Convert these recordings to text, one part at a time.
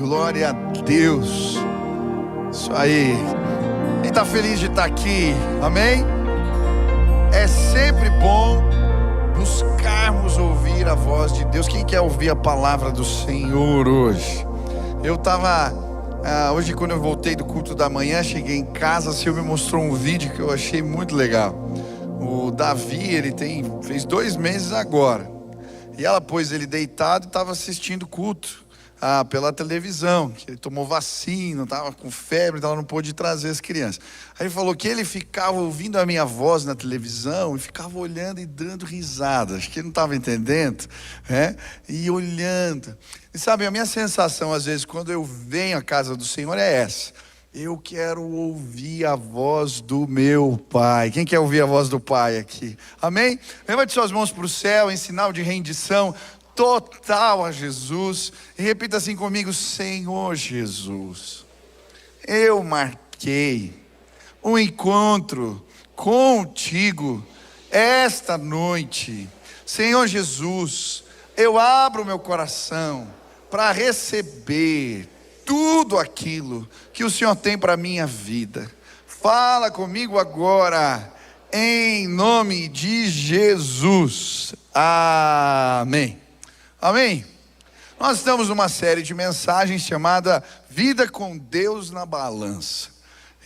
Glória a Deus. Isso aí. Quem está feliz de estar aqui? Amém? É sempre bom buscarmos ouvir a voz de Deus. Quem quer ouvir a palavra do Senhor hoje? Eu estava... hoje, quando eu voltei do culto da manhã, cheguei em casa, o Senhor me mostrou um vídeo que eu achei muito legal. O Davi, ele fez 2 meses agora. E ela pôs ele deitado e estava assistindo culto pela televisão, que ele tomou vacina, estava com febre, então ela não pôde trazer as crianças. Aí ele falou que ele ficava ouvindo a minha voz na televisão e ficava olhando e dando risada. Acho que ele não estava entendendo, né? E olhando. E sabe, a minha sensação às vezes quando eu venho à casa do Senhor é essa: eu quero ouvir a voz do meu Pai. Quem quer ouvir a voz do Pai aqui? Amém? Levante suas mãos para o céu em sinal de rendição total a Jesus. E repita assim comigo: Senhor Jesus, eu marquei um encontro contigo esta noite. Senhor Jesus, eu abro meu coração para receber tudo aquilo que o Senhor tem para a minha vida. Fala comigo agora, em nome de Jesus. Amém. Amém. Nós estamos numa série de mensagens chamada Vida com Deus na Balança.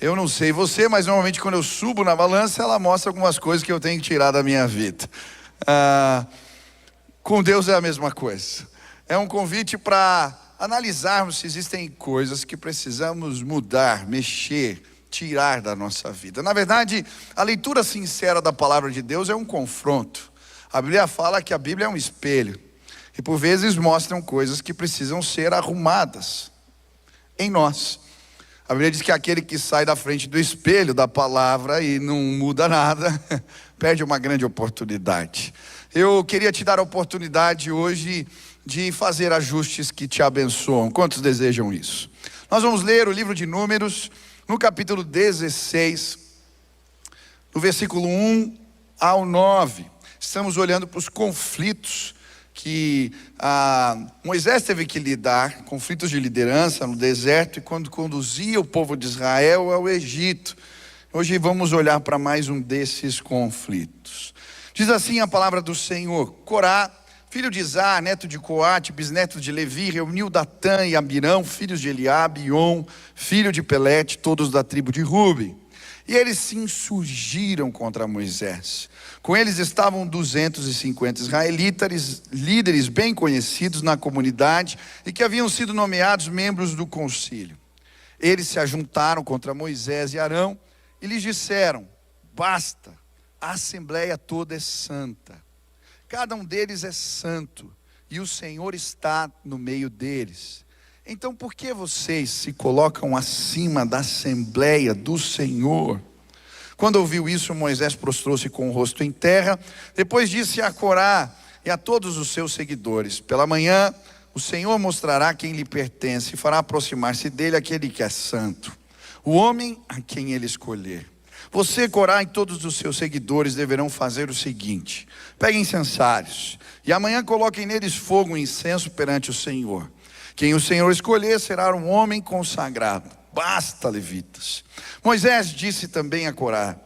Eu não sei você, mas normalmente quando eu subo na balança, ela mostra algumas coisas que eu tenho que tirar da minha vida. Com Deus é a mesma coisa. É um convite para analisarmos se existem coisas que precisamos mudar, mexer, tirar da nossa vida. Na verdade, a leitura sincera da palavra de Deus é um confronto. A Bíblia fala que a Bíblia é um espelho e por vezes mostram coisas que precisam ser arrumadas em nós. A Bíblia diz que aquele que sai da frente do espelho da palavra e não muda nada, perde uma grande oportunidade. Eu queria te dar a oportunidade hoje de fazer ajustes que te abençoam. Quantos desejam isso? Nós vamos ler o livro de Números, no capítulo 16, no versículo 1 ao 9. Estamos olhando para os conflitos que Moisés teve que lidar, conflitos de liderança no deserto, e quando conduzia o povo de Israel ao Egito. Hoje vamos olhar para mais um desses conflitos. Diz assim a palavra do Senhor: Corá, filho de Izar, neto de Coate, bisneto de Levi, reuniu Datã e Abirão, filhos de Eliabe, e On, filho de Pelete, todos da tribo de Ruben. E eles se insurgiram contra Moisés. Com eles estavam 250 israelitas, líderes bem conhecidos na comunidade e que haviam sido nomeados membros do concílio. Eles se ajuntaram contra Moisés e Arão e lhes disseram: basta, a assembleia toda é santa. Cada um deles é santo e o Senhor está no meio deles. Então por que vocês se colocam acima da assembleia do Senhor? Quando ouviu isso, Moisés prostrou-se com o rosto em terra. Depois disse a Corá e a todos os seus seguidores: pela manhã o Senhor mostrará quem lhe pertence e fará aproximar-se dele aquele que é santo, o homem a quem ele escolher. Você, Corá, e todos os seus seguidores deverão fazer o seguinte: peguem incensários e amanhã coloquem neles fogo e incenso perante o Senhor. Quem o Senhor escolher será um homem consagrado. Basta, levitas. Moisés disse também a Corá: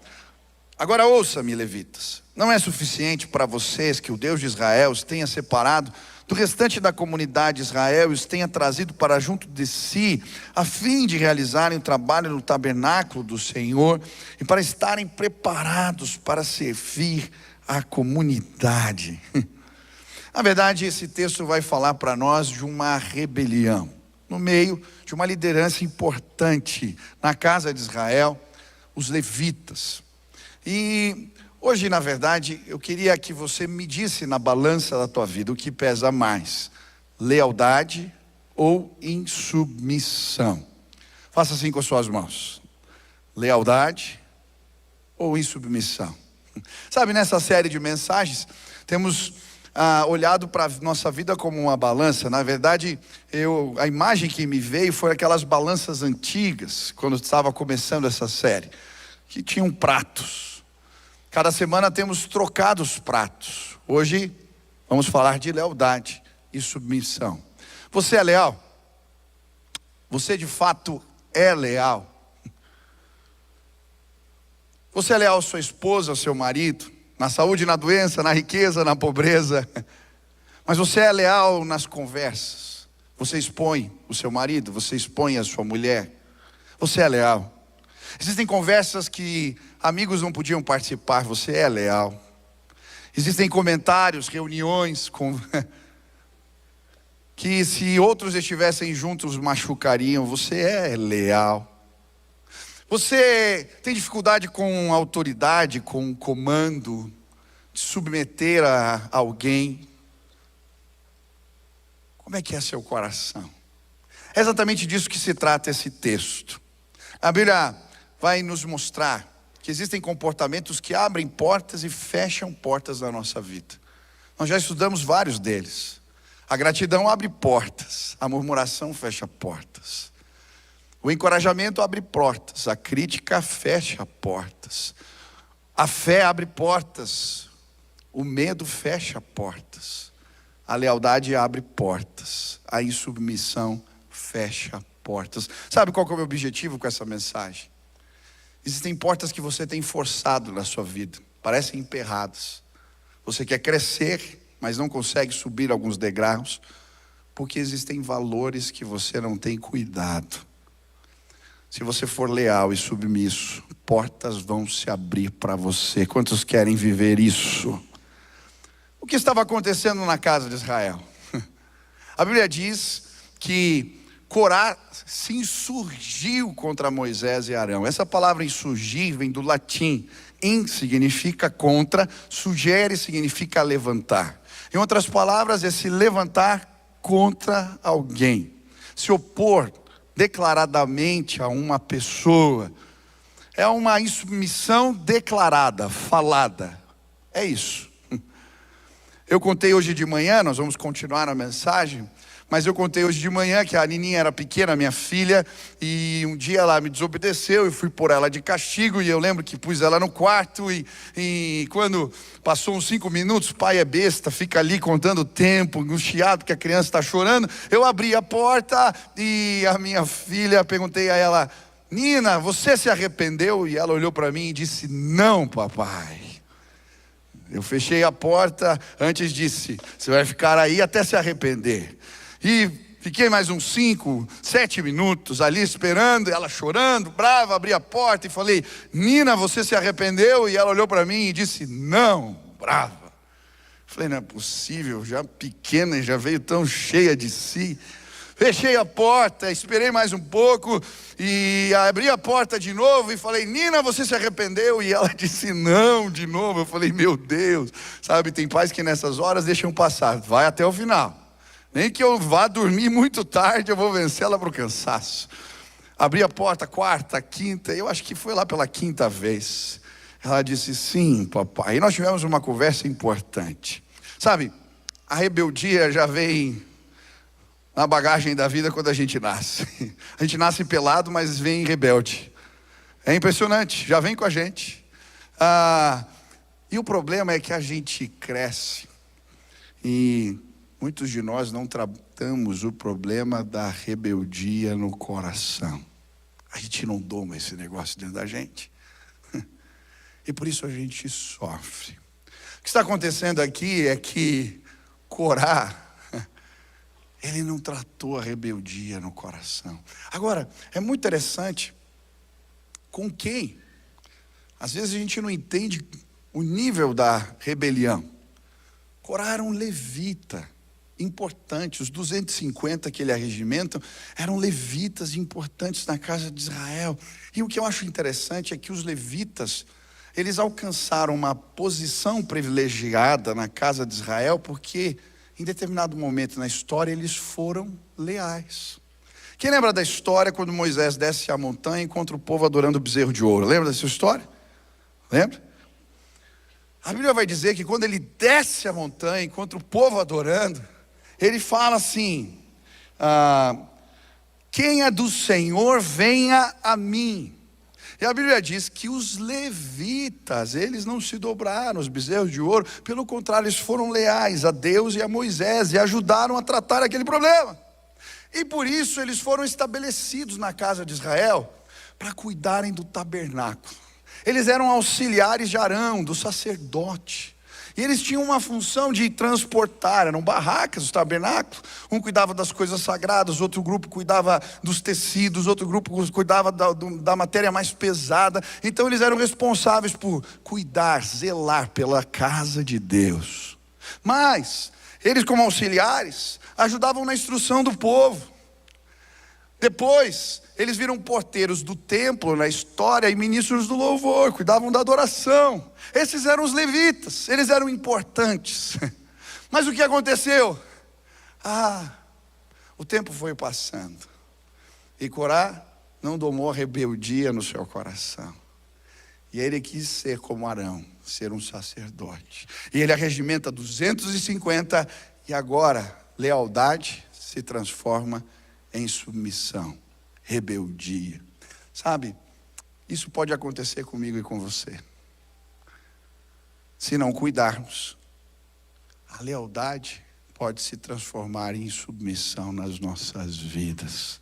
agora ouça-me, levitas. Não é suficiente para vocês que o Deus de Israel os tenha separado do restante da comunidade de Israel e os tenha trazido para junto de si, a fim de realizarem o trabalho no tabernáculo do Senhor e para estarem preparados para servir a comunidade. Na verdade, esse texto vai falar para nós de uma rebelião no meio de uma liderança importante na casa de Israel, os levitas. E hoje, na verdade, eu queria que você medisse na balança da tua vida o que pesa mais: lealdade ou insubmissão. Faça assim com as suas mãos: lealdade ou insubmissão. Sabe, nessa série de mensagens temos olhado para a nossa vida como uma balança. Na verdade, a imagem que me veio foi aquelas balanças antigas, quando estava começando essa série, que tinham pratos. Cada semana temos trocado os pratos. Hoje vamos falar de lealdade e submissão. Você é leal? Você de fato é leal? Você é leal à sua esposa, ao seu marido, na saúde, na doença, na riqueza, na pobreza. Mas você é leal nas conversas. Você expõe o seu marido, você expõe a sua mulher. Você é leal. Existem conversas que amigos não podiam participar, você é leal. Existem comentários, reuniões que se outros estivessem juntos machucariam, você é leal. Você tem dificuldade com autoridade, com comando, de submeter a alguém. Como é que é seu coração? É exatamente disso que se trata esse texto. A Bíblia vai nos mostrar que existem comportamentos que abrem portas e fecham portas na nossa vida. Nós já estudamos vários deles. A gratidão abre portas, a murmuração fecha portas. O encorajamento abre portas, a crítica fecha portas. A fé abre portas, o medo fecha portas. A lealdade abre portas, a insubmissão fecha portas. Sabe qual que é o meu objetivo com essa mensagem? Existem portas que você tem forçado na sua vida, parecem emperradas. Você quer crescer, mas não consegue subir alguns degraus, porque existem valores que você não tem cuidado. Se você for leal e submisso, portas vão se abrir para você. Quantos querem viver isso? O que estava acontecendo na casa de Israel? A Bíblia diz que Corá se insurgiu contra Moisés e Arão. Essa palavra insurgir vem do latim. In significa contra, sugere significa levantar. Em outras palavras, é se levantar contra alguém. Se opor declaradamente a uma pessoa. É uma insubmissão declarada, falada. É isso. Eu contei hoje de manhã, nós vamos continuar a mensagem, mas eu contei hoje de manhã que a Nininha era pequena, minha filha, e um dia ela me desobedeceu, eu fui pôr ela de castigo, e eu lembro que pus ela no quarto, e quando passou uns 5 minutos, o pai é besta, fica ali contando o tempo, angustiado que a criança está chorando, eu abri a porta, e a minha filha, perguntei a ela: Nina, você se arrependeu? E ela olhou para mim e disse: não, papai. Eu fechei a porta, antes disse: você vai ficar aí até se arrepender. E fiquei mais uns 5, 7 minutos ali esperando, ela chorando, brava, abri a porta e falei: Nina, você se arrependeu? E ela olhou para mim e disse: não, brava. Falei: não é possível, já pequena e já veio tão cheia de si. Fechei a porta, esperei mais um pouco e abri a porta de novo e falei: Nina, você se arrependeu? E ela disse: não, de novo. Eu falei: meu Deus, sabe, tem pais que nessas horas deixam passar, vai até o final. Nem que eu vá dormir muito tarde, eu vou vencer ela para o cansaço. Abri a porta, quarta, quinta, eu acho que foi lá pela 5ª vez. Ela disse: sim, papai. E nós tivemos uma conversa importante. Sabe, a rebeldia já vem na bagagem da vida quando a gente nasce. A gente nasce pelado, mas vem rebelde. É impressionante, já vem com a gente. E o problema é que a gente cresce e muitos de nós não tratamos o problema da rebeldia no coração. A gente não doma esse negócio dentro da gente. E por isso a gente sofre. O que está acontecendo aqui é que Corá, ele não tratou a rebeldia no coração. Agora, é muito interessante com quem. Às vezes a gente não entende o nível da rebelião. Corá era um levita importante, os 250 que ele arregimenta eram levitas importantes na casa de Israel. E o que eu acho interessante é que os levitas, eles alcançaram uma posição privilegiada na casa de Israel porque em determinado momento na história eles foram leais. Quem lembra da história quando Moisés desce a montanha e encontra o povo adorando o bezerro de ouro? Lembra dessa história? Lembra? A Bíblia vai dizer que quando ele desce a montanha, encontra o povo adorando, ele fala assim: quem é do Senhor, venha a mim. E a Bíblia diz que os levitas, eles não se dobraram, os bezerros de ouro, pelo contrário, eles foram leais a Deus e a Moisés e ajudaram a tratar aquele problema. E por isso eles foram estabelecidos na casa de Israel para cuidarem do tabernáculo. Eles eram auxiliares de Arão, do sacerdote. E eles tinham uma função de transportar, eram barracas, os tabernáculos. Um cuidava das coisas sagradas, outro grupo cuidava dos tecidos, outro grupo cuidava da matéria mais pesada. Então eles eram responsáveis por cuidar, zelar pela casa de Deus. Mas eles, como auxiliares, ajudavam na instrução do povo. Depois, eles viram porteiros do templo na história e ministros do louvor, cuidavam da adoração. Esses eram os levitas, eles eram importantes. Mas o que aconteceu? O tempo foi passando. E Corá não domou a rebeldia no seu coração. E ele quis ser como Arão, ser um sacerdote. E ele arregimenta 250 e agora lealdade se transforma em submissão, rebeldia. Sabe, isso pode acontecer comigo e com você. Se não cuidarmos, a lealdade pode se transformar em submissão nas nossas vidas.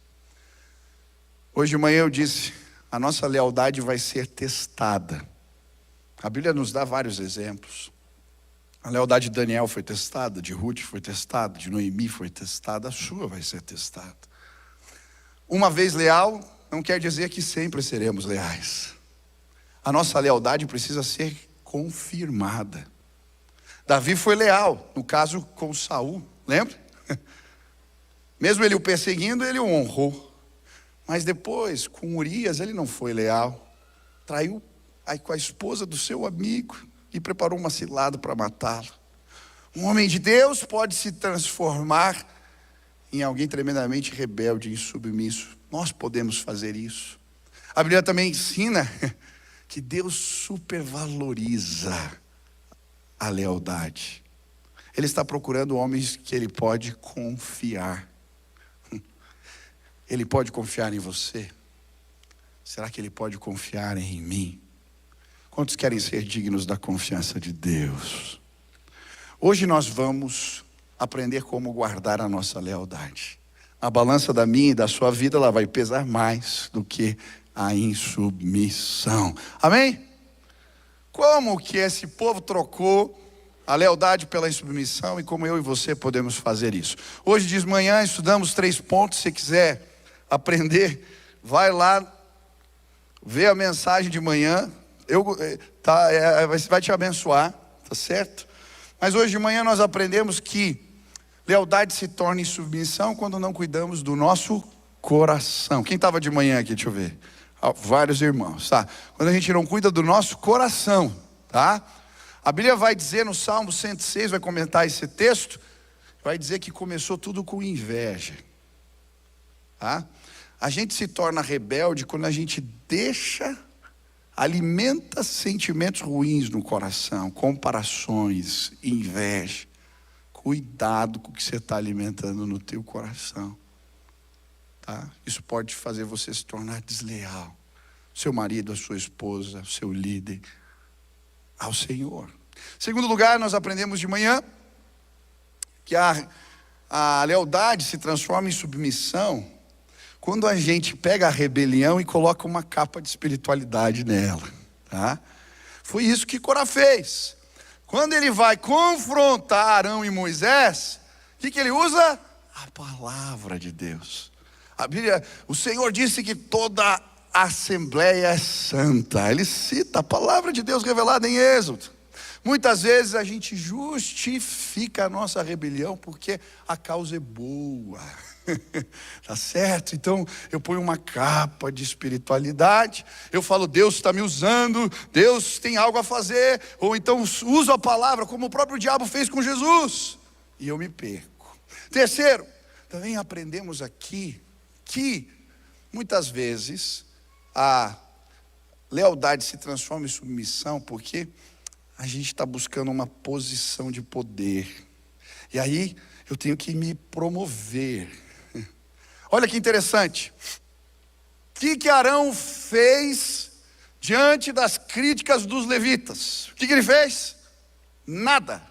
Hoje de manhã eu disse, a nossa lealdade vai ser testada. A Bíblia nos dá vários exemplos. A lealdade de Daniel foi testada, de Ruth foi testada, de Noemi foi testada, a sua vai ser testada. Uma vez leal, não quer dizer que sempre seremos leais. A nossa lealdade precisa ser confirmada. Davi foi leal, no caso com Saul, lembra? Mesmo ele o perseguindo, ele o honrou. Mas depois, com Urias, ele não foi leal. Traiu com a esposa do seu amigo e preparou uma cilada para matá-lo. Um homem de Deus pode se transformar em alguém tremendamente rebelde, insubmisso. Nós podemos fazer isso. A Bíblia também ensina que Deus supervaloriza a lealdade. Ele está procurando homens que Ele pode confiar. Ele pode confiar em você? Será que Ele pode confiar em mim? Quantos querem ser dignos da confiança de Deus? Hoje nós vamos aprender como guardar a nossa lealdade. A balança da minha e da sua vida, ela vai pesar mais do que a insubmissão. Amém? Como que esse povo trocou a lealdade pela insubmissão e como eu e você podemos fazer isso? Hoje de manhã estudamos 3 pontos. Se quiser aprender, vai lá ver a mensagem de manhã. Vai te abençoar, tá certo? Mas hoje de manhã nós aprendemos que lealdade se torna em submissão quando não cuidamos do nosso coração. Quem estava de manhã aqui? Deixa eu ver. Vários irmãos, tá? Quando a gente não cuida do nosso coração, tá? A Bíblia vai dizer no Salmo 106, vai comentar esse texto, vai dizer que começou tudo com inveja, tá? A gente se torna rebelde quando a gente alimenta sentimentos ruins no coração, comparações, inveja. Cuidado com o que você está alimentando no teu coração, tá? Isso pode fazer você se tornar desleal. Seu marido, a sua esposa, seu líder, ao Senhor. Segundo lugar, nós aprendemos de manhã que a lealdade se transforma em submissão quando a gente pega a rebelião e coloca uma capa de espiritualidade nela, tá? Foi isso que Corá fez. Quando ele vai confrontar Arão e Moisés, o que ele usa? A palavra de Deus. A Bíblia, o Senhor disse que toda a assembleia é santa. Ele cita a palavra de Deus revelada em Êxodo. Muitas vezes a gente justifica a nossa rebelião porque a causa é boa. Tá certo? Então eu ponho uma capa de espiritualidade, eu falo, Deus está me usando, Deus tem algo a fazer, ou então uso a palavra como o próprio diabo fez com Jesus, e eu me perco. Terceiro, também aprendemos aqui que muitas vezes a lealdade se transforma em submissão porque a gente está buscando uma posição de poder, e aí eu tenho que me promover. Olha que interessante. O que Arão fez diante das críticas dos levitas? O que ele fez? Nada.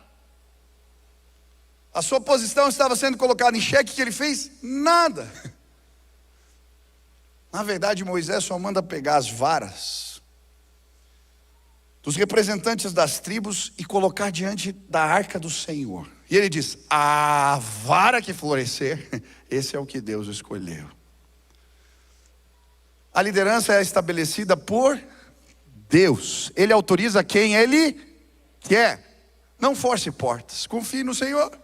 A sua posição estava sendo colocada em xeque. O que ele fez? Nada. Na verdade, Moisés só manda pegar as varas dos representantes das tribos e colocar diante da arca do Senhor. E ele diz: a vara que florescer, esse é o que Deus escolheu. A liderança é estabelecida por Deus. Ele autoriza quem Ele quer. Não force portas, confie no Senhor.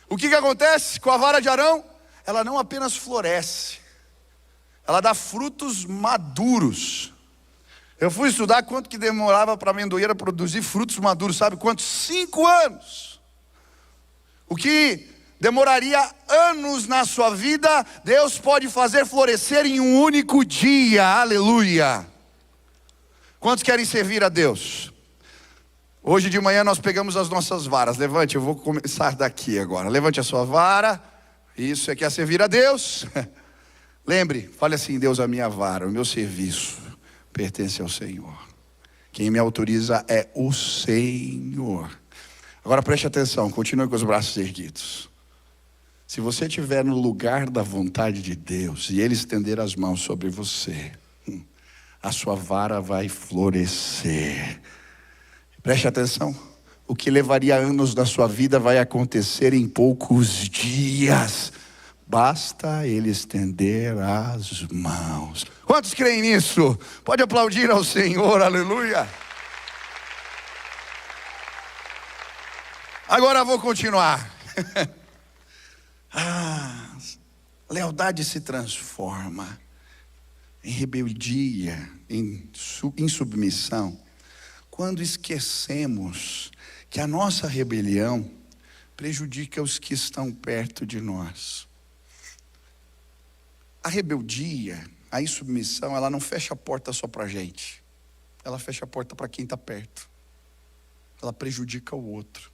O que acontece com a vara de Arão? Ela não apenas floresce, ela dá frutos maduros. Eu fui estudar quanto que demorava para a amendoeira produzir frutos maduros. Sabe quanto? 5 anos. O que demoraria anos na sua vida, Deus pode fazer florescer em um único dia. Aleluia. Quantos querem servir a Deus? Hoje de manhã nós pegamos as nossas varas. Levante, eu vou começar daqui agora. Levante a sua vara. Isso é que é servir a Deus. Lembre, fale assim: Deus, a minha vara, o meu serviço pertence ao Senhor. Quem me autoriza é o Senhor. Agora preste atenção, continue com os braços erguidos. Se você estiver no lugar da vontade de Deus e Ele estender as mãos sobre você, a sua vara vai florescer. Preste atenção, o que levaria anos da sua vida vai acontecer em poucos dias. Basta Ele estender as mãos. Quantos creem nisso? Pode aplaudir ao Senhor, aleluia. Agora vou continuar. Lealdade se transforma em rebeldia, em submissão, quando esquecemos que a nossa rebelião prejudica os que estão perto de nós. A rebeldia, a insubmissão, ela não fecha a porta só para a gente, ela fecha a porta para quem está perto, ela prejudica o outro.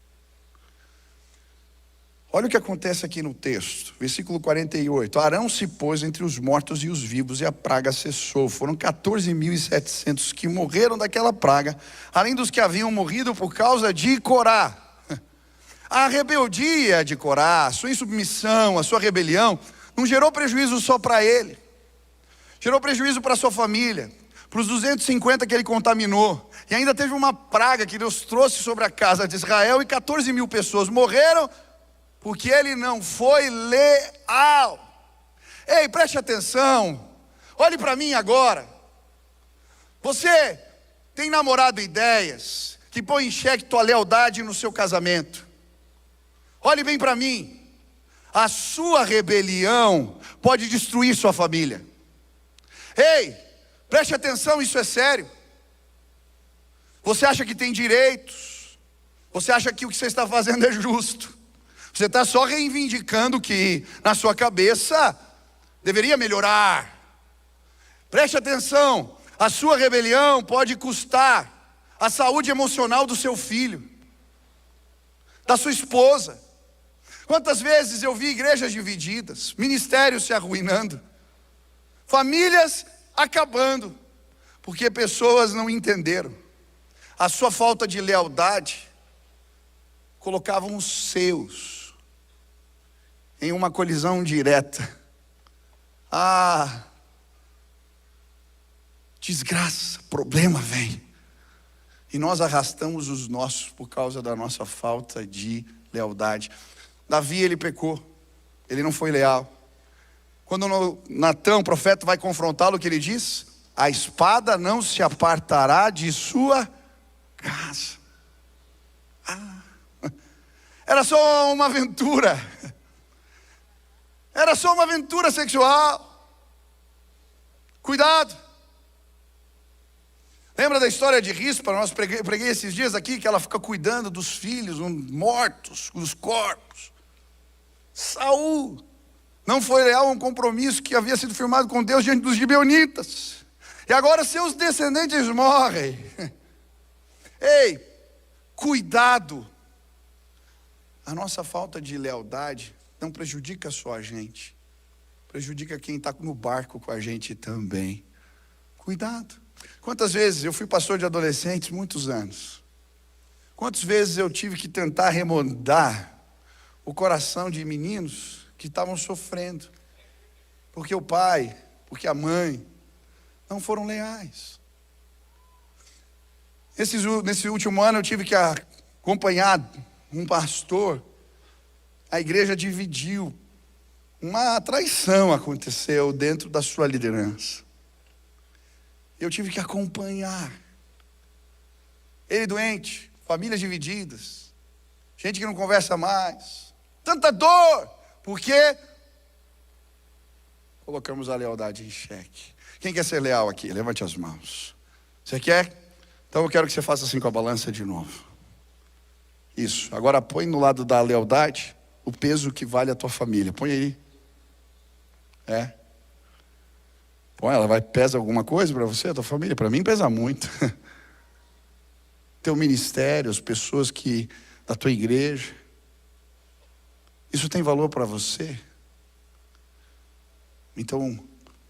Olha o que acontece aqui no texto, versículo 48. Arão se pôs entre os mortos e os vivos, e a praga cessou. Foram 14.700 que morreram daquela praga, além dos que haviam morrido por causa de Corá. A rebeldia de Corá, a sua insubmissão, a sua rebelião, não gerou prejuízo só para ele, gerou prejuízo para a sua família, para os 250 que ele contaminou. E ainda teve uma praga que Deus trouxe sobre a casa de Israel, e 14.000 pessoas morreram porque ele não foi leal. Ei, preste atenção, olhe para mim agora. Você tem namorado ideias que põem em xeque tua lealdade no seu casamento. Olhe bem para mim. A sua rebelião pode destruir sua família. Ei, preste atenção, isso é sério. Você acha que tem direitos, você acha que o que você está fazendo é justo. Você está só reivindicando que na sua cabeça deveria melhorar. Preste atenção, a sua rebelião pode custar a saúde emocional do seu filho, da sua esposa. Quantas vezes eu vi igrejas divididas, ministérios se arruinando, famílias acabando, porque pessoas não entenderam. A sua falta de lealdade colocavam os seus em uma colisão direta. Desgraça, problema vem. E nós arrastamos os nossos por causa da nossa falta de lealdade. Davi, ele pecou, ele não foi leal. Quando Natã, o profeta, vai confrontá-lo, o que ele diz? A espada não se apartará de sua casa. Era só uma aventura. Era só uma aventura sexual. Cuidado. Lembra da história de Rispa? Nós preguei esses dias aqui, que ela fica cuidando dos filhos mortos, dos corpos. Saul não foi leal a um compromisso que havia sido firmado com Deus diante dos gibeonitas. E agora seus descendentes morrem. Ei, cuidado. A nossa falta de lealdade não prejudica só a gente, prejudica quem está no barco com a gente também. Cuidado. Quantas vezes eu fui pastor de adolescentes muitos anos, quantas vezes eu tive que tentar remodar o coração de meninos que estavam sofrendo, porque o pai, porque a mãe não foram leais. Nesse último ano eu tive que acompanhar um pastor. A igreja dividiu. Uma traição aconteceu dentro da sua liderança. Eu tive que acompanhar. Ele doente, famílias divididas, gente que não conversa mais, tanta dor, porque colocamos a lealdade em xeque. Quem quer ser leal aqui? Levante as mãos. Você quer? Então eu quero que você faça assim com a balança de novo. Isso, agora põe no lado da lealdade o peso que vale a tua família. Põe aí. Põe, ela pesa alguma coisa para você, a tua família? Para mim pesa muito. Teu ministério, as pessoas da tua igreja. Isso tem valor para você? Então,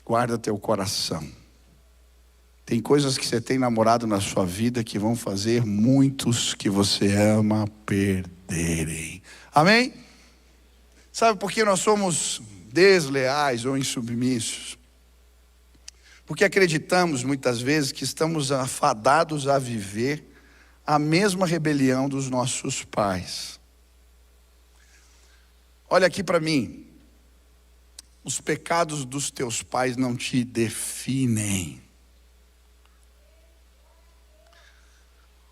guarda teu coração. Tem coisas que você tem namorado na sua vida que vão fazer muitos que você ama perderem. Amém? Sabe por que nós somos desleais ou insubmissos? Porque acreditamos muitas vezes que estamos afadados a viver a mesma rebelião dos nossos pais. Olha aqui para mim. Os pecados dos teus pais não te definem.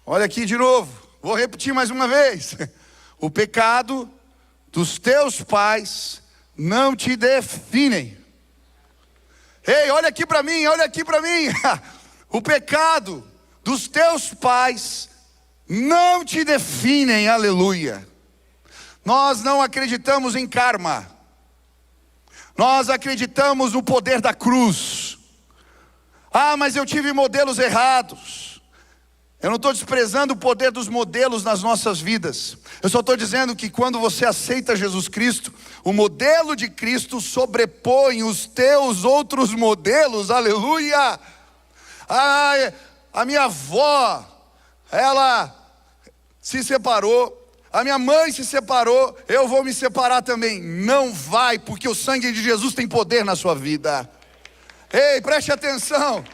Olha aqui de novo, vou repetir mais uma vez. O pecado dos teus pais não te definem. Ei, olha aqui para mim, olha aqui para mim. O pecado dos teus pais não te definem, aleluia. Nós não acreditamos em karma. Nós acreditamos no poder da cruz. Mas eu tive modelos errados. Eu não estou desprezando o poder dos modelos nas nossas vidas. Eu só estou dizendo que quando você aceita Jesus Cristo, o modelo de Cristo sobrepõe os teus outros modelos, aleluia. A minha avó, ela se separou. A minha mãe se separou, eu vou me separar também. Não vai, porque o sangue de Jesus tem poder na sua vida. Ei, preste atenção.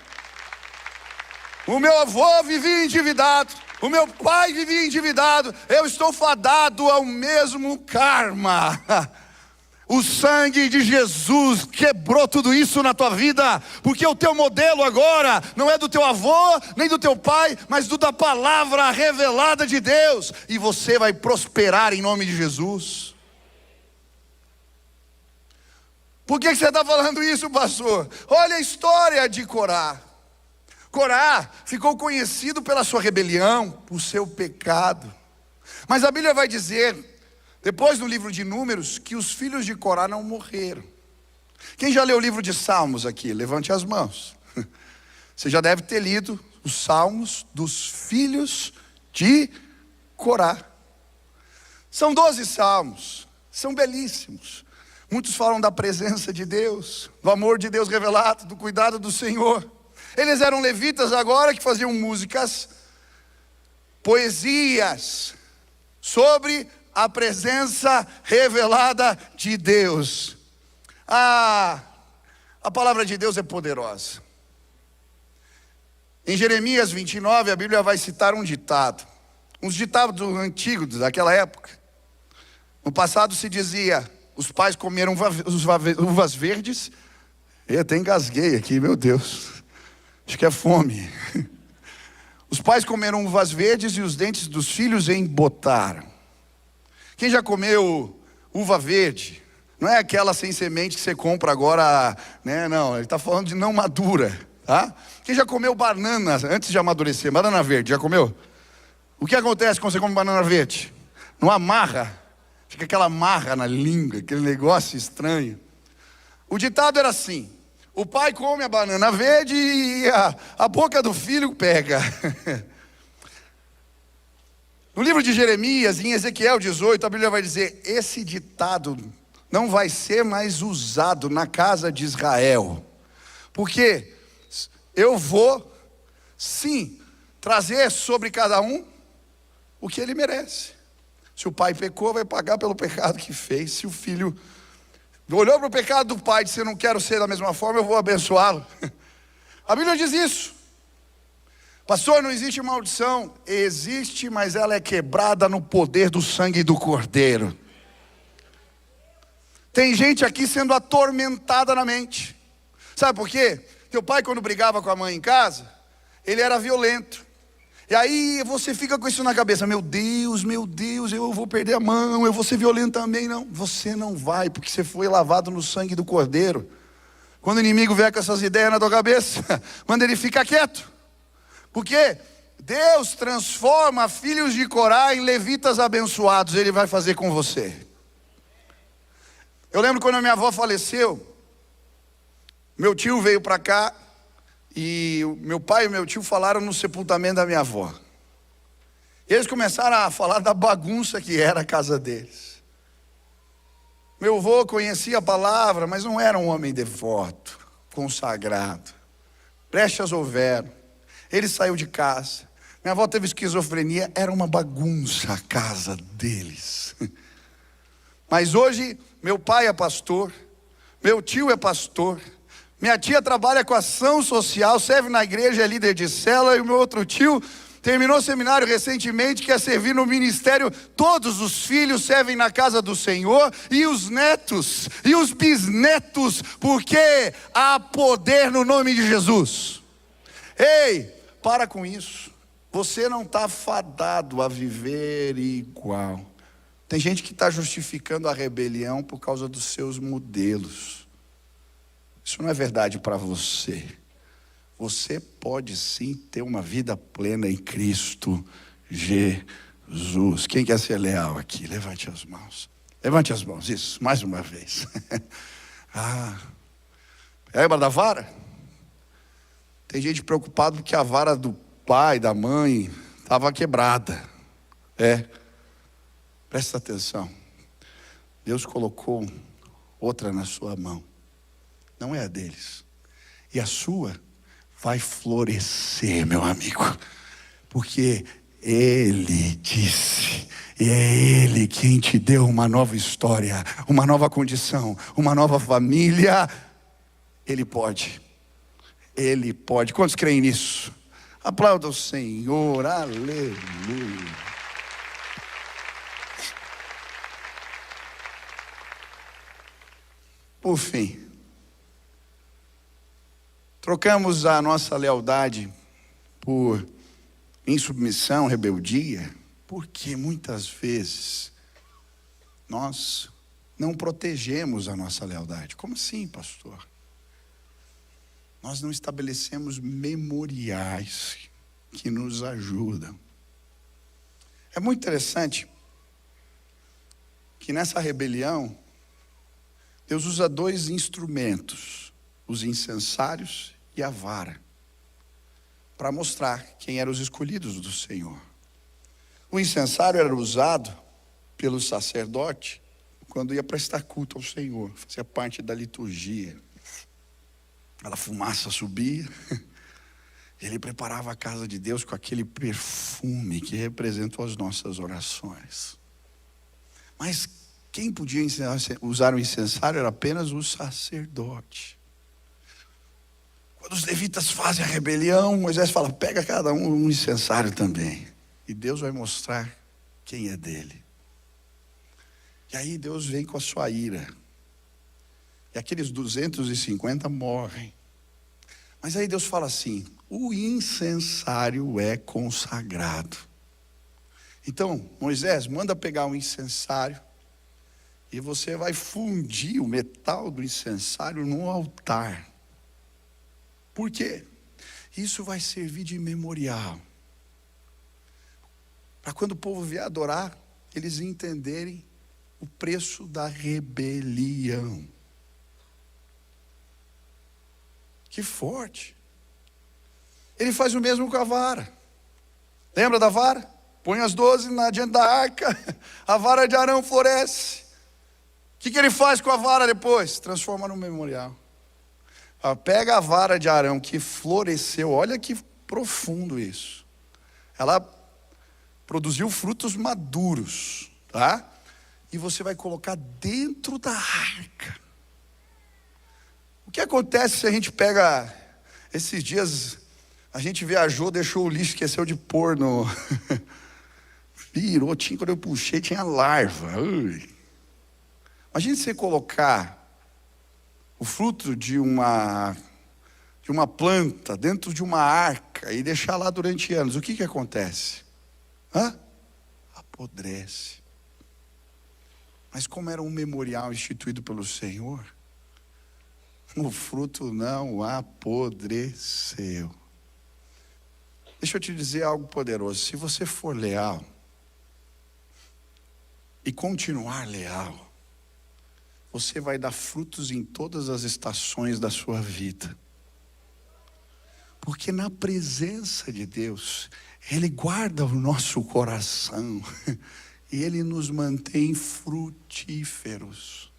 O meu avô vivia endividado, o meu pai vivia endividado. Eu estou fadado ao mesmo karma. O sangue de Jesus quebrou tudo isso na tua vida, porque o teu modelo agora não é do teu avô, nem do teu pai, mas da palavra revelada de Deus. E você vai prosperar em nome de Jesus. Por que você está falando isso, pastor? Olha a história de Corá. Corá ficou conhecido pela sua rebelião, por seu pecado. Mas a Bíblia vai dizer, depois no livro de Números, que os filhos de Corá não morreram. Quem já leu o livro de Salmos aqui? Levante as mãos. Você já deve ter lido os Salmos dos filhos de Corá. São 12 salmos, são belíssimos. Muitos falam da presença de Deus, do amor de Deus revelado, do cuidado do Senhor. Eles eram levitas agora que faziam músicas, poesias sobre a presença revelada de Deus. A palavra de Deus é poderosa. Em Jeremias 29, a Bíblia vai citar um ditado. Uns ditados antigos daquela época. No passado se dizia, os pais comeram uvas verdes. Eu até engasguei aqui, meu Deus. Acho que é fome. Os pais comeram uvas verdes e os dentes dos filhos embotaram. Quem já comeu uva verde? Não é aquela sem semente que você compra agora, né? Não, ele está falando de não madura, tá? Quem já comeu banana antes de amadurecer? Banana verde, já comeu? O que acontece quando você come banana verde? Não amarra, fica aquela marra na língua, aquele negócio estranho. O ditado era assim: o pai come a banana verde e a boca do filho pega. No livro de Jeremias, em Ezequiel 18, a Bíblia vai dizer, esse ditado não vai ser mais usado na casa de Israel. Porque eu vou, sim, trazer sobre cada um o que ele merece. Se o pai pecou, vai pagar pelo pecado que fez. Se o filho olhou para o pecado do pai e disse: eu não quero ser da mesma forma, eu vou abençoá-lo. A Bíblia diz isso. Pastor, não existe maldição. Existe, mas ela é quebrada no poder do sangue do Cordeiro. Tem gente aqui sendo atormentada na mente. Sabe por quê? Teu pai, quando brigava com a mãe em casa, ele era violento. E aí você fica com isso na cabeça: meu Deus, eu vou perder a mão, eu vou ser violento também. Não, você não vai, porque você foi lavado no sangue do Cordeiro. Quando o inimigo vier com essas ideias na tua cabeça, manda ele ficar quieto. Porque Deus transforma filhos de Corá em levitas abençoados. Ele vai fazer com você. Eu lembro quando a minha avó faleceu, meu tio veio para cá e meu pai e meu tio falaram no sepultamento da minha avó. Eles começaram a falar da bagunça que era a casa deles. Meu avô conhecia a palavra, mas não era um homem devoto, consagrado. Brechas houveram. Ele saiu de casa. Minha avó teve esquizofrenia, era uma bagunça a casa deles. Mas hoje, meu pai é pastor, meu tio é pastor, minha tia trabalha com ação social, serve na igreja, é líder de célula, e o meu outro tio terminou o seminário recentemente, quer servir no ministério. Todos os filhos servem na casa do Senhor, e os netos, e os bisnetos, porque há poder no nome de Jesus. Ei, para com isso. Você não está fadado a viver igual. Tem gente que está justificando a rebelião por causa dos seus modelos. Isso não é verdade para você. Você pode sim ter uma vida plena em Cristo Jesus. Quem quer ser leal aqui? Levante as mãos. Levante as mãos, isso, mais uma vez. Lembra da vara? Tem gente preocupada porque a vara do pai, da mãe, estava quebrada. Presta atenção. Deus colocou outra na sua mão. Não é a deles. E a sua vai florescer, meu amigo. Porque Ele disse. E é Ele quem te deu uma nova história, uma nova condição, uma nova família. Ele pode. Ele pode. Quantos creem nisso? Aplauda o Senhor. Aleluia. Por fim, trocamos a nossa lealdade por insubmissão, rebeldia, porque muitas vezes nós não protegemos a nossa lealdade. Como assim, pastor? Nós não estabelecemos memoriais que nos ajudam. É muito interessante que nessa rebelião, Deus usa dois instrumentos, os incensários e a vara, para mostrar quem eram os escolhidos do Senhor. O incensário era usado pelo sacerdote quando ia prestar culto ao Senhor, fazia parte da liturgia. A fumaça subia, ele preparava a casa de Deus com aquele perfume que representou as nossas orações. Mas quem podia usar o incensário era apenas o sacerdote. Quando os levitas fazem a rebelião, Moisés fala: pega cada um incensário também. E Deus vai mostrar quem é dele. E aí Deus vem com a sua ira. E aqueles 250 morrem. Mas aí Deus fala assim: o incensário é consagrado. Então, Moisés, manda pegar um incensário e você vai fundir o metal do incensário no altar. Por quê? Isso vai servir de memorial. Para quando o povo vier adorar, eles entenderem o preço da rebelião. Que forte. Ele faz o mesmo com a vara. Lembra da vara? Põe as 12 diante da arca, a vara de Arão floresce. O que ele faz com a vara depois? Transforma no memorial. Pega a vara de Arão que floresceu, olha que profundo isso. Ela produziu frutos maduros. tá? E você vai colocar dentro da arca. O que acontece se a gente pega, esses dias a gente viajou, deixou o lixo, esqueceu de pôr no... Virou, quando eu puxei tinha larva. Ui. Imagina você colocar o fruto de uma planta dentro de uma arca e deixar lá durante anos. O que acontece? Apodrece. Mas como era um memorial instituído pelo Senhor, o fruto não apodreceu. Deixa eu te dizer algo poderoso. Se você for leal e continuar leal, você vai dar frutos em todas as estações da sua vida. Porque na presença de Deus, Ele guarda o nosso coração e Ele nos mantém frutíferos.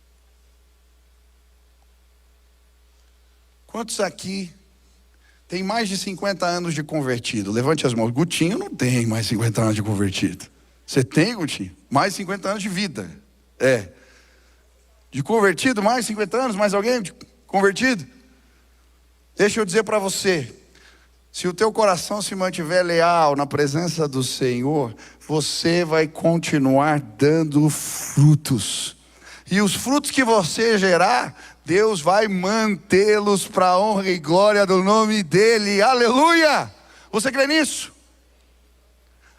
Quantos aqui tem mais de 50 anos de convertido? Levante as mãos. Gutinho não tem mais 50 anos de convertido. Você tem, Gutinho? Mais 50 anos de vida. De convertido, mais 50 anos? Mais alguém de convertido? Deixa eu dizer para você. Se o teu coração se mantiver leal na presença do Senhor, você vai continuar dando frutos. E os frutos que você gerar, Deus vai mantê-los para a honra e glória do nome dEle. Aleluia! Você crê nisso?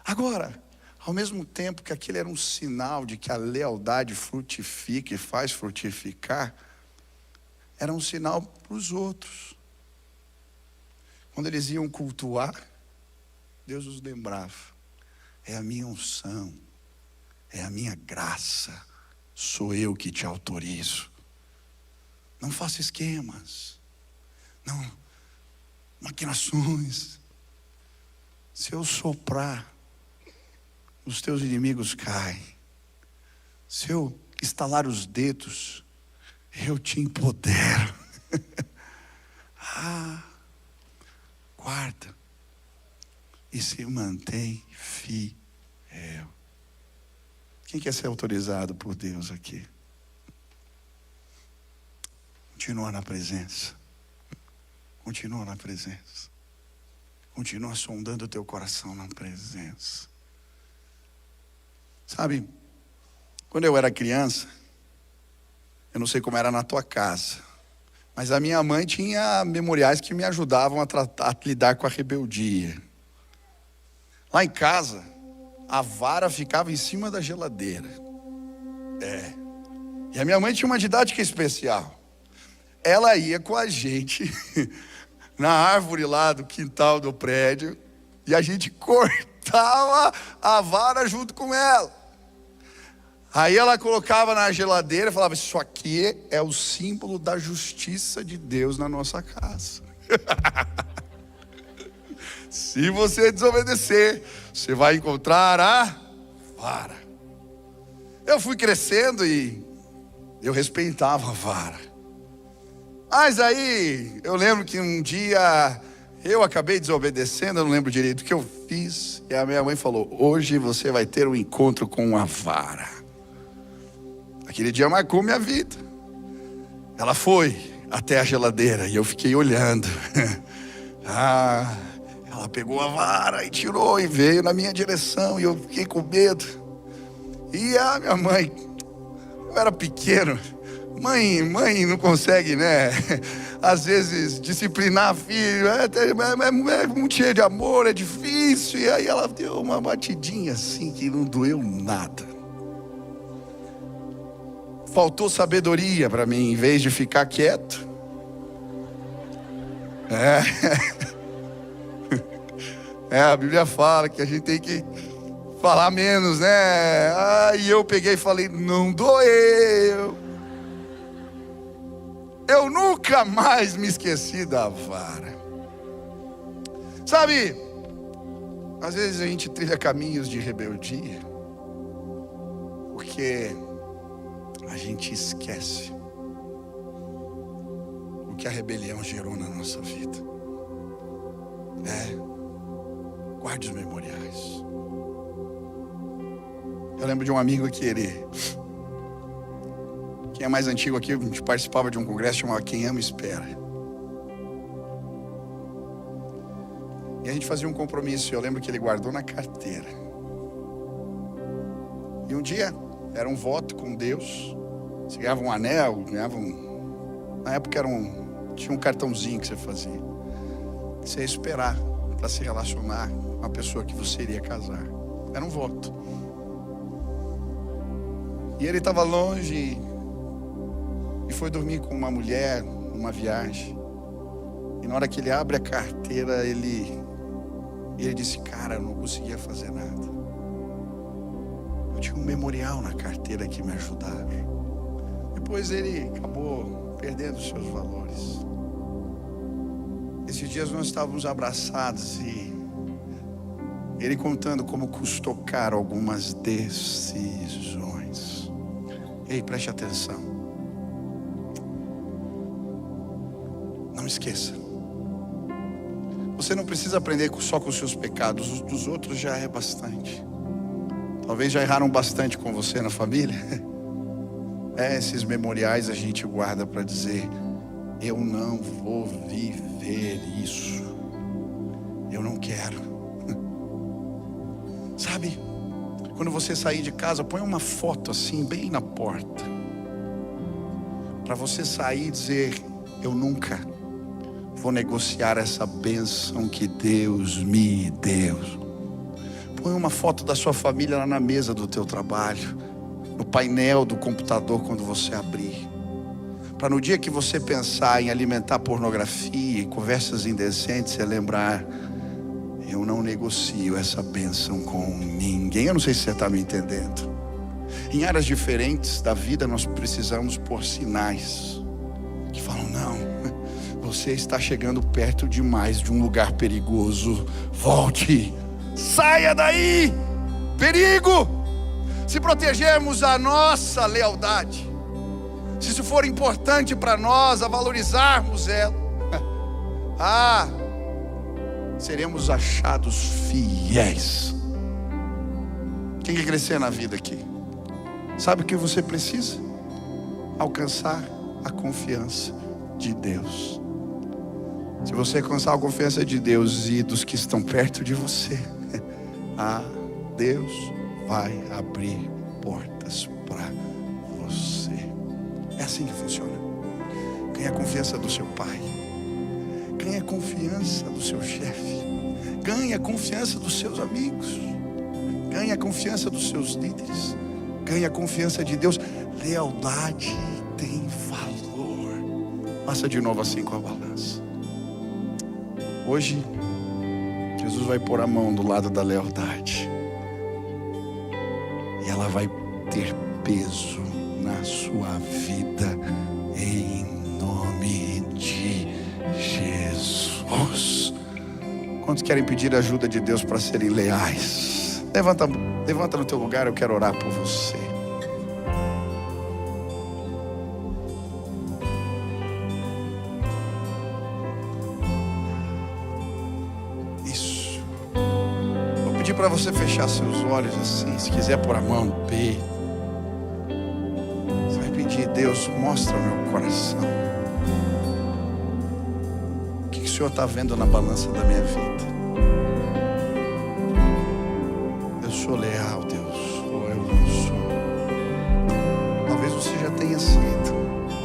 Agora, ao mesmo tempo que aquele era um sinal de que a lealdade frutifica e faz frutificar, era um sinal para os outros. Quando eles iam cultuar, Deus os lembrava: é a minha unção, é a minha graça, sou eu que te autorizo. Não faça esquemas, não maquinações. Se eu soprar, os teus inimigos caem. Se eu estalar os dedos, eu te empodero. Guarda e se mantém fiel. Quem quer ser autorizado por Deus aqui? Continua na presença. Continua na presença. Continua sondando o teu coração na presença. Sabe, quando eu era criança, eu não sei como era na tua casa, mas a minha mãe tinha memoriais que me ajudavam a lidar com a rebeldia. Lá em casa, a vara ficava em cima da geladeira. E a minha mãe tinha uma didática especial. Ela ia com a gente na árvore lá do quintal do prédio e a gente cortava a vara junto com ela. Aí ela colocava na geladeira e falava: isso aqui é o símbolo da justiça de Deus na nossa casa. Se você desobedecer, você vai encontrar a vara. Eu fui crescendo e eu respeitava a vara. Mas aí, eu lembro que um dia eu acabei desobedecendo, eu não lembro direito o que eu fiz. E a minha mãe falou: hoje você vai ter um encontro com a vara. Aquele dia marcou minha vida. Ela foi até a geladeira e eu fiquei olhando. Ela pegou a vara e tirou e veio na minha direção e eu fiquei com medo. E a minha mãe, eu era pequeno, mãe não consegue, né? Às vezes disciplinar filho, é muito cheio de amor, é difícil. E aí ela deu uma batidinha assim que não doeu nada. Faltou sabedoria para mim, em vez de ficar quieto. A Bíblia fala que a gente tem que falar menos, né? E eu peguei e falei: não doeu. Eu nunca mais me esqueci da vara. Sabe, às vezes a gente trilha caminhos de rebeldia porque a gente esquece o que a rebelião gerou na nossa vida. Guarde os memoriais. Eu lembro de um amigo que quem é mais antigo aqui, a gente participava de um congresso chamado Quem Ama Espera. E a gente fazia um compromisso, eu lembro que ele guardou na carteira. E um dia, era um voto com Deus. Você ganhava um anel, na época tinha um cartãozinho que você fazia. Você ia esperar para se relacionar com a pessoa que você iria casar. Era um voto. E ele estava longe e foi dormir com uma mulher numa viagem. E na hora que ele abre a carteira, ele disse: cara, eu não conseguia fazer nada. Eu tinha um memorial na carteira que me ajudava. Depois ele acabou perdendo seus valores. Esses dias nós estávamos abraçados e ele contando como custou caro algumas decisões. Ei, preste atenção. Não esqueça. Você não precisa aprender só com os seus pecados. Os dos outros já é bastante. Talvez já erraram bastante com você na família. Esses memoriais a gente guarda para dizer: eu não vou viver isso. Eu não quero. Sabe? Quando você sair de casa, põe uma foto assim, bem na porta. Para você sair e dizer: eu nunca vou negociar essa bênção que Deus me deu. Põe uma foto da sua família lá na mesa do teu trabalho, no painel do computador quando você abrir. Para no dia que você pensar em alimentar pornografia e conversas indecentes, você lembrar: eu não negocio essa bênção com ninguém. Eu não sei se você está me entendendo. Em áreas diferentes da vida nós precisamos pôr sinais que falam: não, você está chegando perto demais de um lugar perigoso. Volte, saia daí, perigo. Se protegermos a nossa lealdade, se isso for importante para nós, a valorizarmos ela, seremos achados fiéis. Quem quer crescer na vida aqui? Sabe o que você precisa? Alcançar a confiança de Deus. Se você alcançar a confiança de Deus e dos que estão perto de você, Deus vai abrir portas para você. É assim que funciona. Ganhe a confiança do seu pai. Ganhe a confiança do seu chefe. Ganhe a confiança dos seus amigos. Ganhe a confiança dos seus líderes. Ganhe a confiança de Deus. Lealdade tem valor. Faça de novo assim com a balança. Hoje, Jesus vai pôr a mão do lado da lealdade. E ela vai ter peso na sua vida. Em nome de Jesus. Quantos querem pedir a ajuda de Deus para serem leais? Levanta no teu lugar, eu quero orar por você. Isso. Vou pedir para você fechar seus olhos assim, se quiser pôr a mão no peito. Você vai pedir: Deus, mostra o meu coração. O que o Senhor está vendo na balança da minha vida? Eu sou leal, Deus, ou eu não sou? Talvez você já tenha sido,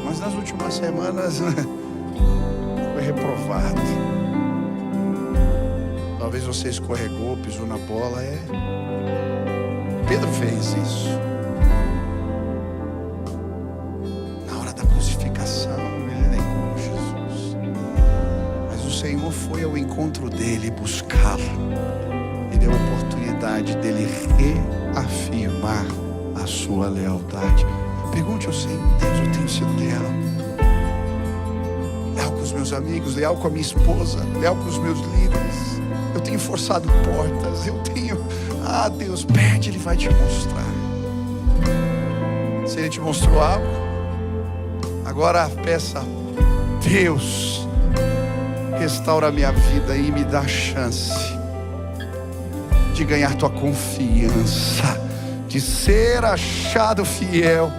mas nas últimas semanas foi reprovado. Talvez você escorregou, pisou na bola. Pedro fez isso. Na hora da crucificação, ele negou Jesus. Mas o Senhor foi ao encontro dele buscá-lo e deu a oportunidade dele reafirmar a sua lealdade. Pergunte ao Senhor: Deus, eu tenho sido leal. Leal com os meus amigos, leal com a minha esposa, leal com os meus líderes. Eu tenho forçado portas, eu tenho... Deus, pede, Ele vai te mostrar. Se Ele te mostrou algo, agora peça: Deus, restaura a minha vida e me dá a chance de ganhar tua confiança, de ser achado fiel.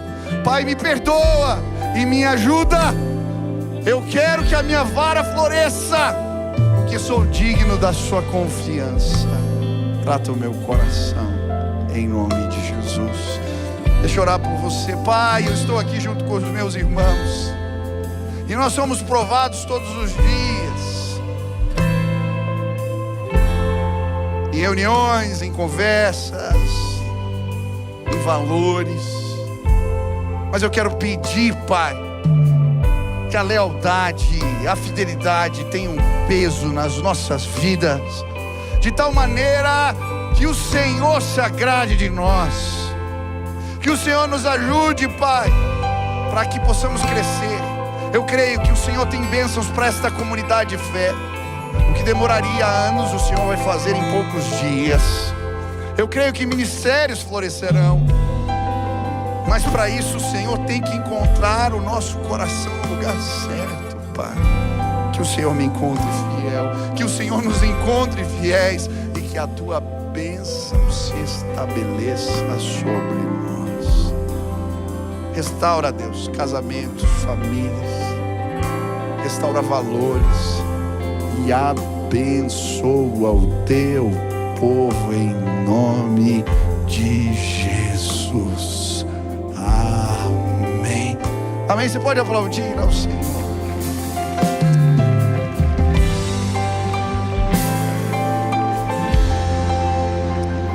Pai, me perdoa e me ajuda. Eu quero que a minha vara floresça, porque sou digno da sua confiança. Trata o meu coração, em nome de Jesus. Deixa eu orar por você. Pai, eu estou aqui junto com os meus irmãos, e nós somos provados todos os dias, em reuniões, em conversas, em valores. Mas eu quero pedir, Pai, que a lealdade, a fidelidade tenham peso nas nossas vidas, de tal maneira que o Senhor se agrade de nós. Que o Senhor nos ajude, Pai, para que possamos crescer. Eu creio que o Senhor tem bênçãos para esta comunidade de fé. O que demoraria anos, o Senhor vai fazer em poucos dias. Eu creio que ministérios florescerão. Mas para isso o Senhor tem que encontrar o nosso coração no lugar certo, Pai. Que o Senhor me encontre fiel, que o Senhor nos encontre fiéis, e que a tua bênção se estabeleça sobre nós. Restaura, Deus, casamentos, famílias, restaura valores e abençoa o teu povo em nome de Jesus. Amém. Amém. Você pode aplaudir ao Senhor.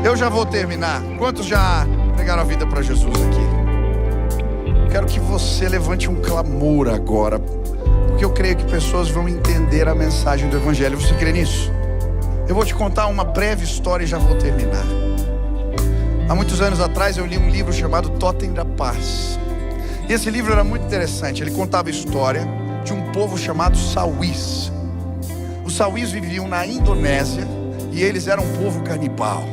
Eu já vou terminar. Quantos já pegaram a vida para Jesus aqui? Quero que você levante um clamor agora, porque eu creio que pessoas vão entender a mensagem do Evangelho. Você crê nisso? Eu vou te contar uma breve história e já vou terminar. Há muitos anos atrás eu li um livro chamado Totem da Paz. E esse livro era muito interessante. Ele contava a história de um povo chamado Sauís. Os Sauís viviam na Indonésia e eles eram um povo canibal.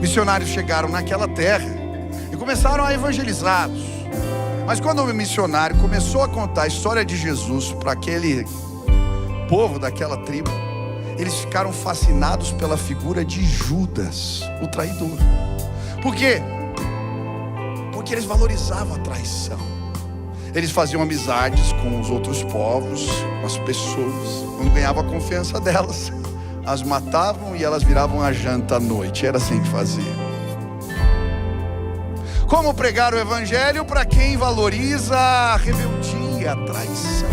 Missionários chegaram naquela terra e começaram a evangelizá-los. Mas quando o missionário começou a contar a história de Jesus para aquele povo daquela tribo, eles ficaram fascinados pela figura de Judas, o traidor. Por quê? Porque eles valorizavam a traição. Eles faziam amizades com os outros povos, com as pessoas. Quando ganhavam a confiança delas, as matavam e elas viravam a janta à noite. Era assim que fazia. Como pregar o Evangelho para quem valoriza a rebeldia, a traição?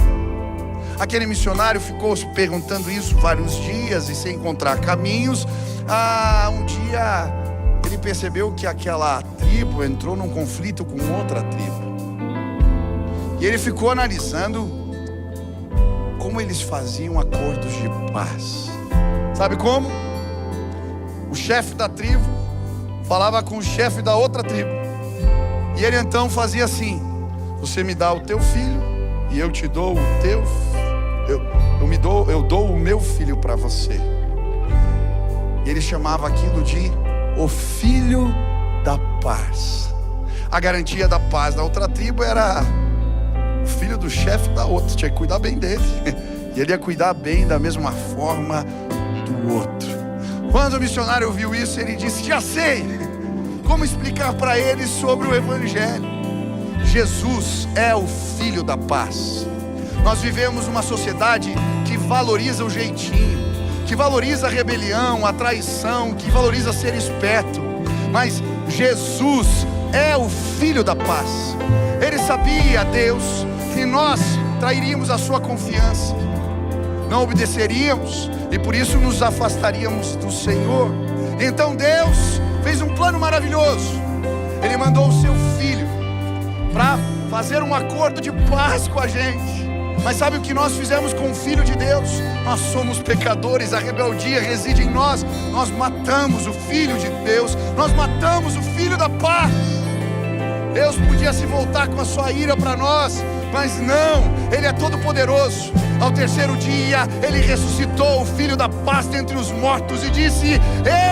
Aquele missionário ficou se perguntando isso vários dias e sem encontrar caminhos. Um dia ele percebeu que aquela tribo entrou num conflito com outra tribo. E ele ficou analisando como eles faziam acordos de paz. Sabe como? O chefe da tribo falava com o chefe da outra tribo. E ele então fazia assim: você me dá o teu filho e eu te dou o teu, eu dou o meu filho para você. E ele chamava aquilo de o filho da paz. A garantia da paz da outra tribo era o filho do chefe da outra, tinha que cuidar bem dele. E ele ia cuidar bem da mesma forma do outro. Quando o missionário ouviu isso, ele disse: já sei como explicar para eles sobre o Evangelho. Jesus é o filho da paz. Nós vivemos uma sociedade que valoriza o jeitinho, que valoriza a rebelião, a traição, que valoriza ser esperto. Mas Jesus é o filho da paz. Ele sabia, Deus, que nós trairíamos a sua confiança, não obedeceríamos e por isso nos afastaríamos do Senhor. Então Deus fez um plano maravilhoso. Ele mandou o seu filho para fazer um acordo de paz com a gente. Mas sabe o que nós fizemos com o Filho de Deus? Nós somos pecadores, a rebeldia reside em nós. Nós matamos o Filho de Deus, nós matamos o Filho da paz. Deus podia se voltar com a sua ira para nós, mas não, Ele é todo poderoso. Ao terceiro dia, Ele ressuscitou o Filho da paz dentre os mortos e disse: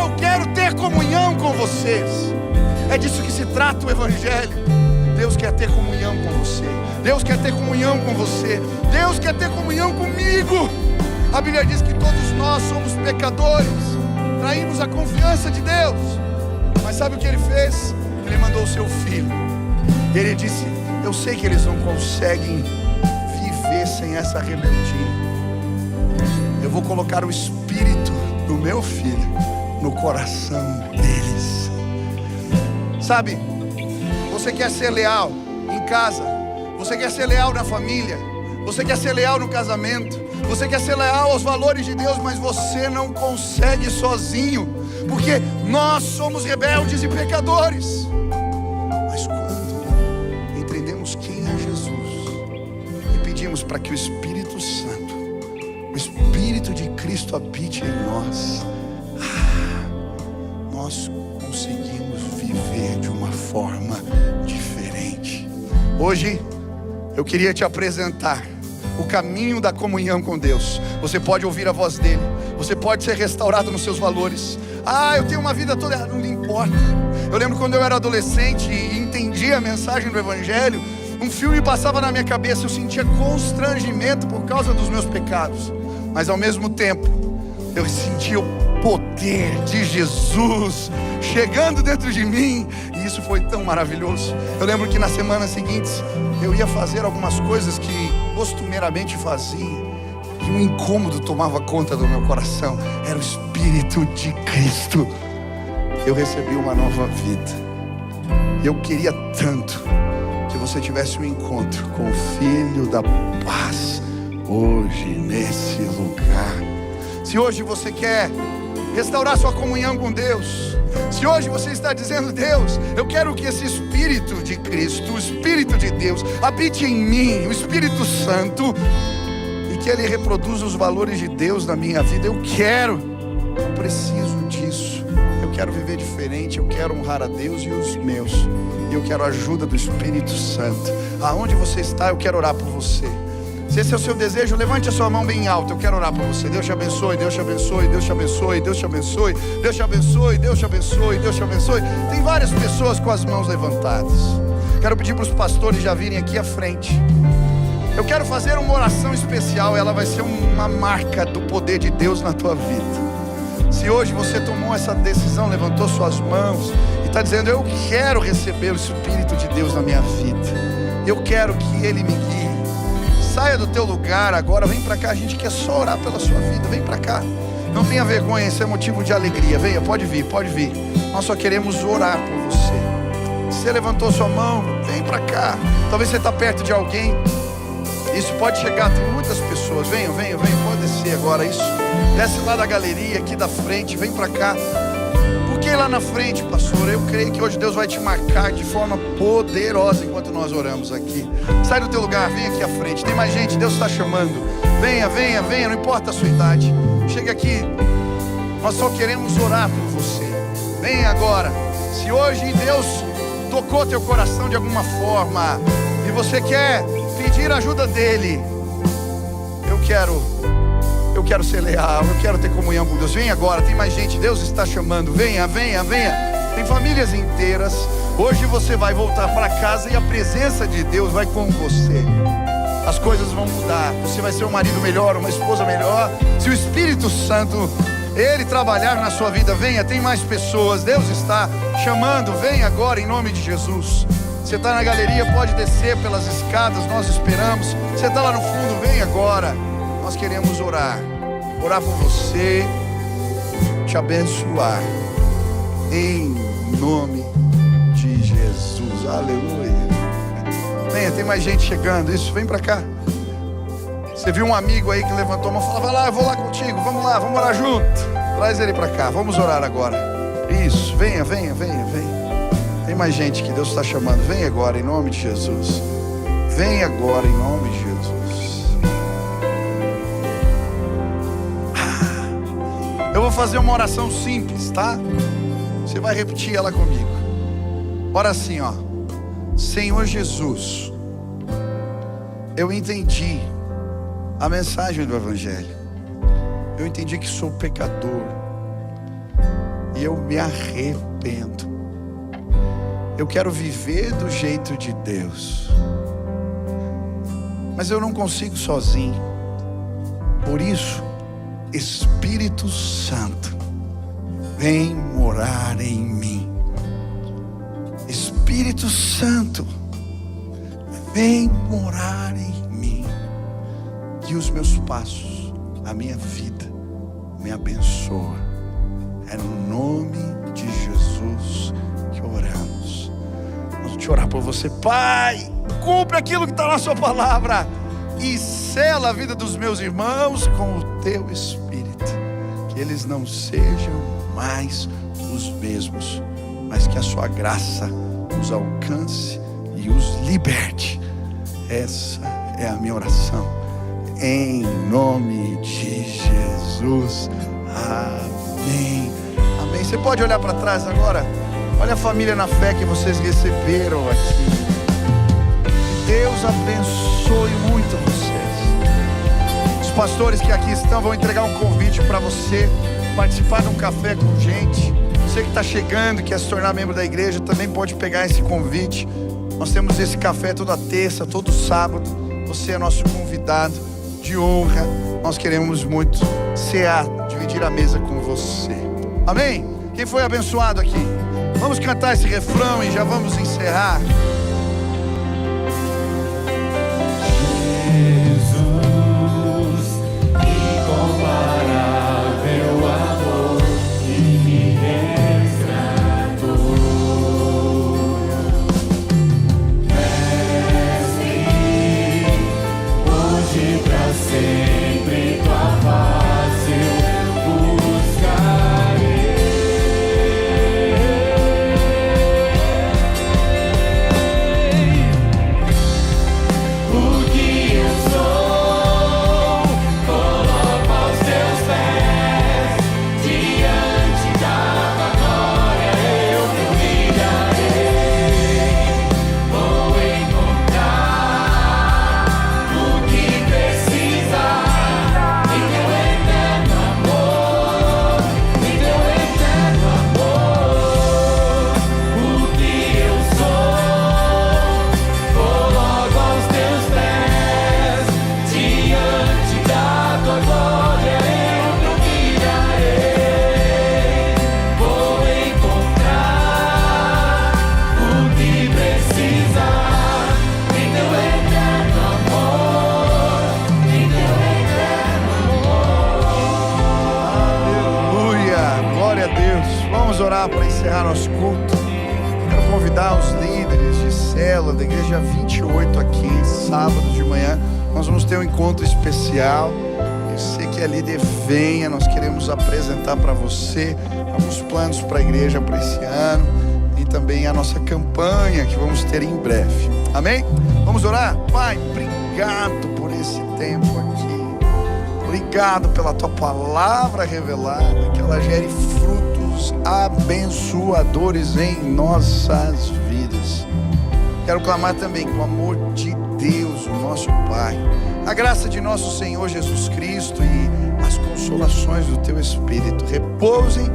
eu quero ter comunhão com vocês. É disso que se trata o Evangelho. Deus quer ter comunhão com você. Deus quer ter comunhão com você. Deus quer ter comunhão comigo. A Bíblia diz que todos nós somos pecadores, traímos a confiança de Deus. Mas sabe o que ele fez? Ele mandou o seu filho. E ele disse: eu sei que eles não conseguem viver sem essa rebeldia. Eu vou colocar o espírito do meu filho no coração deles. Sabe, você quer ser leal em casa, você quer ser leal na família, você quer ser leal no casamento, você quer ser leal aos valores de Deus, mas você não consegue sozinho, porque nós somos rebeldes e pecadores. Mas quando entendemos quem é Jesus e pedimos para que o Espírito Santo, o Espírito de Cristo habite em nós, nós conseguimos viver de uma forma diferente. Hoje eu queria te apresentar o caminho da comunhão com Deus. Você pode ouvir a voz dele, você pode ser restaurado nos seus valores. Eu tenho uma vida toda errada, não importa. Eu lembro quando eu era adolescente e entendia a mensagem do Evangelho, um filme passava na minha cabeça, eu sentia constrangimento por causa dos meus pecados, mas ao mesmo tempo eu sentia o poder de Jesus chegando dentro de mim, e isso foi tão maravilhoso. Eu lembro que nas semanas seguintes eu ia fazer algumas coisas que costumeiramente fazia, e um incômodo tomava conta do meu coração. Era o Espírito de Cristo. Eu recebi uma nova vida, e eu queria tanto que você tivesse um encontro com o Filho da Paz hoje nesse lugar. Se hoje você quer restaurar sua comunhão com Deus, se hoje você está dizendo: Deus, eu quero que esse Espírito de Cristo, o Espírito de Deus, habite em mim, o Espírito Santo, e que Ele reproduza os valores de Deus na minha vida. Eu preciso disso. Eu quero viver diferente, eu quero honrar a Deus e os meus, e eu quero a ajuda do Espírito Santo. Aonde você está, eu quero orar por você. Se esse é o seu desejo, levante a sua mão bem alta. Eu quero orar por você. Deus te abençoe, Deus te abençoe, Deus te abençoe, Deus te abençoe, Deus te abençoe, Deus te abençoe, Deus te abençoe. Tem várias pessoas com as mãos levantadas. Quero pedir para os pastores já virem aqui à frente. Eu quero fazer uma oração especial. Ela vai ser uma marca do poder de Deus na tua vida. Se hoje você tomou essa decisão, levantou suas mãos e está dizendo: eu quero receber o Espírito de Deus na minha vida, eu quero que Ele me guie. Saia do teu lugar agora, vem para cá. A gente quer só orar pela sua vida. Vem para cá, não tenha vergonha, isso é motivo de alegria. Venha, pode vir, pode vir. Nós só queremos orar por você. Se você levantou sua mão, vem para cá. Talvez você está perto de alguém, isso pode chegar, tem muitas pessoas. Venham, pode descer agora. Isso, desce lá da galeria, aqui da frente, vem para cá. Por que lá na frente, pastor? Eu creio que hoje Deus vai te marcar de forma poderosa enquanto nós oramos aqui. Sai do teu lugar, vem aqui à frente. Tem mais gente, Deus está chamando. Venha, não importa a sua idade. Chega aqui, nós só queremos orar por você. Venha agora. Se hoje Deus tocou teu coração de alguma forma e você quer pedir a ajuda dele, eu quero ser leal, eu quero ter comunhão com Deus. Vem agora, tem mais gente, Deus está chamando. Venha. Tem famílias inteiras. Hoje você vai voltar para casa e a presença de Deus vai com você. As coisas vão mudar. Você vai ser um marido melhor, uma esposa melhor, se o Espírito Santo, Ele trabalhar na sua vida. Venha, tem mais pessoas, Deus está chamando. Vem agora em nome de Jesus. Você está na galeria, pode descer pelas escadas, nós esperamos. Você está lá no fundo, vem agora. Nós queremos orar por você, te abençoar, em nome de Jesus. Aleluia. Venha, tem mais gente chegando. Isso, vem pra cá. Você viu um amigo aí que levantou a mão e falou: vai lá, eu vou lá contigo, vamos lá, vamos orar junto. Traz ele pra cá, vamos orar agora. Isso, venha. Tem mais gente que Deus está chamando. Vem agora em nome de Jesus. Vem agora em nome de Jesus. Eu vou fazer uma oração simples, tá? Você vai repetir ela comigo. Ora assim, ó: Senhor Jesus, eu entendi a mensagem do Evangelho. Eu entendi que sou pecador e eu me arrependo. Eu quero viver do jeito de Deus, mas eu não consigo sozinho. Por isso, Espírito Santo, vem morar em mim. Espírito Santo, vem morar em mim. Guia os meus passos, a minha vida, me abençoa. É no nome de Jesus que oramos. Vamos te orar por você. Pai, cumpre aquilo que está na sua palavra e sela a vida dos meus irmãos com o teu Espírito. Que eles não sejam mais os mesmos, mas que a sua graça os alcance e os liberte. Essa é a minha oração, em nome de Jesus. Amém. Amém. Você pode olhar para trás agora. Olha a família na fé que vocês receberam aqui. Deus abençoe muito vocês. Os pastores que aqui estão vão entregar um convite para você participar de um café com gente. Você que está chegando, quer se tornar membro da igreja, também pode pegar esse convite. Nós temos esse café toda terça, todo sábado. Você é nosso convidado de honra. Nós queremos muito cear, dividir a mesa com você. Amém? Quem foi abençoado aqui? Vamos cantar esse refrão e já vamos encerrar. Orar para encerrar nosso culto. Quero convidar os líderes de célula da igreja 28 aqui, sábado de manhã. Nós vamos ter um encontro especial. Você que é líder, venha. Nós queremos apresentar para você alguns planos para a igreja para esse ano e também a nossa campanha que vamos ter em breve. Amém? Vamos orar? Pai, obrigado por esse tempo aqui. Obrigado pela tua palavra revelada, que ela gere frutos abençoadores em nossas vidas. Quero clamar também que o amor de Deus, o nosso Pai, a graça de nosso Senhor Jesus Cristo e as consolações do teu Espírito repousem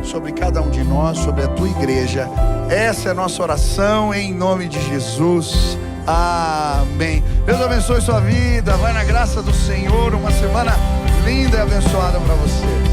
sobre cada um de nós, sobre a tua igreja. Essa é a nossa oração em nome de Jesus. Amém. Deus abençoe sua vida. Vai na graça do Senhor. Uma semana linda e abençoada para você.